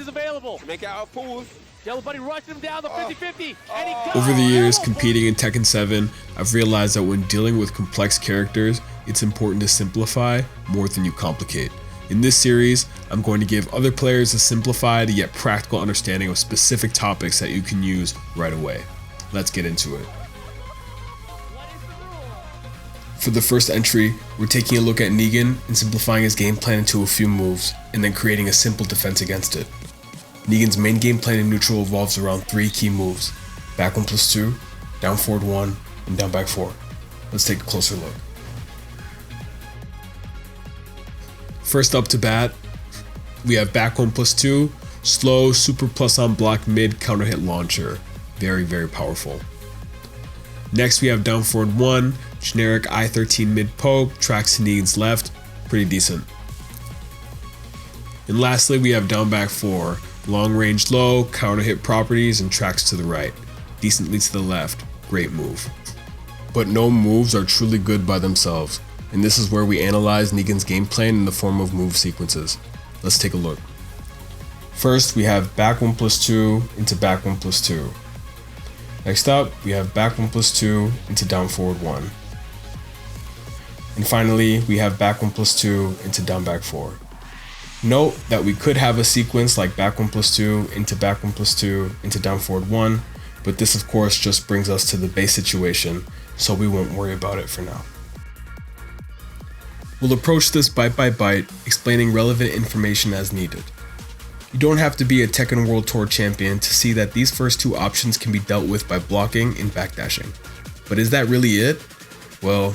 is available. Make out pools. Yellow Bunny rushing him down the 50-50, and he goes. Over the years competing in Tekken 7, I've realized that when dealing with complex characters, it's important to simplify more than you complicate. In this series, I'm going to give other players a simplified yet practical understanding of specific topics that you can use right away. Let's get into it. For the first entry, we're taking a look at Negan and simplifying his game plan into a few moves, and then creating a simple defense against it. Negan's main game plan in neutral revolves around 3 key moves: back 1+2, down forward 1, and down back 4. Let's take a closer look. First up to bat, we have back 1+2, slow, super plus on block mid counter hit launcher. Very, very powerful. Next we have down forward 1, generic I-13 mid poke, tracks to Negan's left, pretty decent. And lastly we have down back 4, long range low, counter hit properties, and tracks to the right, decently to the left, great move. But no moves are truly good by themselves, and this is where we analyze Negan's game plan in the form of move sequences. Let's take a look. First we have back 1+2 into back 1+2. Next up we have back 1+2 into down forward 1. And finally we have back 1+2 into down back 4. Note that we could have a sequence like back 1+2 into back 1+2 into down forward 1, but this of course just brings us to the base situation, so we won't worry about it for now. We'll approach this bite by bite, explaining relevant information as needed. You don't have to be a Tekken World Tour champion to see that these first 2 options can be dealt with by blocking and backdashing. But is that really it? Well,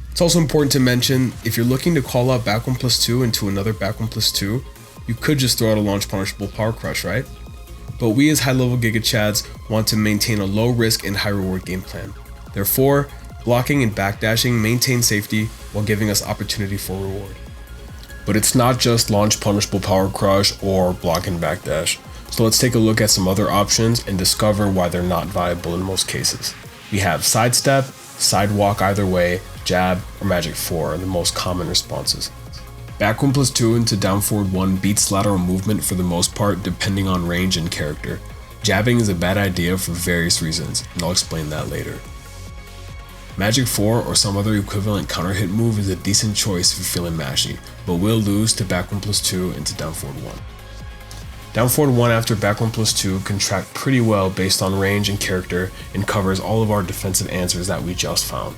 it's also important to mention, if you're looking to call out back 1+2 into another back 1+2, you could just throw out a launch punishable power crush, right? But we as high level Giga Chads want to maintain a low risk and high reward game plan. Therefore, blocking and backdashing maintain safety while giving us opportunity for reward. But it's not just launch punishable power crush or block and backdash. So let's take a look at some other options and discover why they're not viable in most cases. We have sidestep, sidewalk either way, jab, or magic 4 are the most common responses. Back 1+2 into down forward 1 beats lateral movement for the most part depending on range and character. Jabbing is a bad idea for various reasons, and I'll explain that later. Magic 4 or some other equivalent counter hit move is a decent choice if you're feeling mashy, but will lose to back 1+2 into down forward 1. Down forward 1 after back 1+2 can track pretty well based on range and character and covers all of our defensive answers that we just found.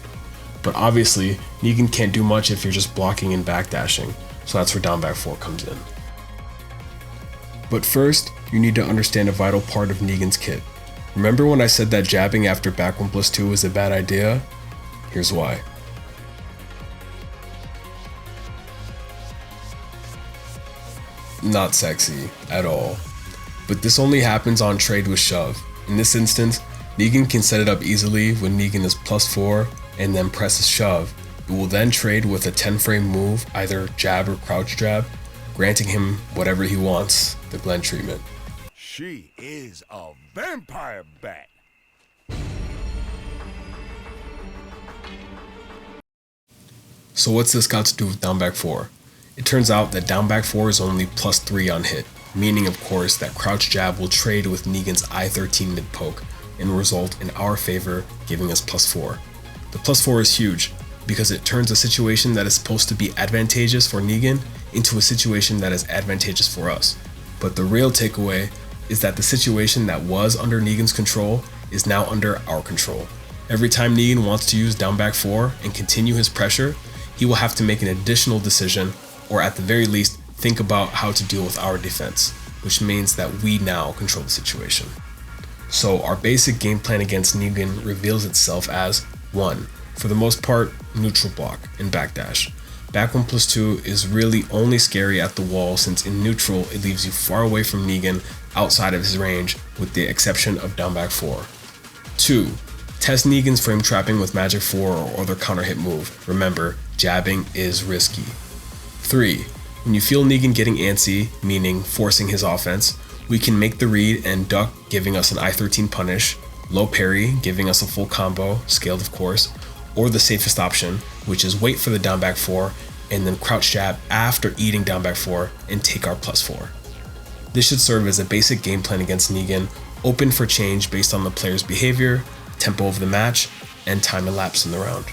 But obviously, Negan can't do much if you're just blocking and backdashing, so that's where down back 4 comes in. But first, you need to understand a vital part of Negan's kit. Remember when I said that jabbing after back 1+2 is a bad idea? Here's why. Not sexy at all. But this only happens on trade with shove. In this instance, Negan can set it up easily when Negan is +4 and then presses shove. It will then trade with a 10 frame move, either jab or crouch jab, granting him whatever he wants, the Glenn treatment. She is a vampire bat. So what's this got to do with down back 4? It turns out that down back 4 is only +3 on hit, meaning of course that crouch jab will trade with Negan's I-13 mid poke and result in our favor, giving us +4. The +4 is huge because it turns a situation that is supposed to be advantageous for Negan into a situation that is advantageous for us. But the real takeaway is that the situation that was under Negan's control is now under our control. Every time Negan wants to use down back 4 and continue his pressure, he will have to make an additional decision, or at the very least, think about how to deal with our defense, which means that we now control the situation. So our basic game plan against Negan reveals itself as 1. For the most part, neutral block and backdash. Back 1+2 is really only scary at the wall since in neutral it leaves you far away from Negan outside of his range with the exception of down back 4. 2. Test Negan's frame trapping with magic 4 or other counter hit move. Remember, jabbing is risky. 3. When you feel Negan getting antsy, meaning forcing his offense, we can make the read and duck, giving us an I-13 punish, low parry, giving us a full combo, scaled of course, or the safest option, which is wait for the down back 4 and then crouch jab after eating down back 4 and take our +4. This should serve as a basic game plan against Negan, open for change based on the player's behavior, tempo of the match, and time elapsed in the round.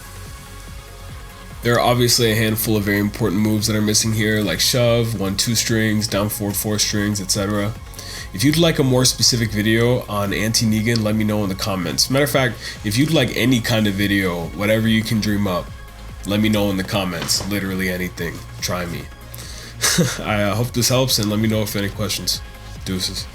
There are obviously a handful of very important moves that are missing here, like shove, 1-2 strings, down forward 4 strings, etc. If you'd like a more specific video on Anti-Negan, let me know in the comments. Matter of fact, if you'd like any kind of video, whatever you can dream up, let me know in the comments. Literally anything. Try me. I hope this helps, and let me know if any questions. Deuces.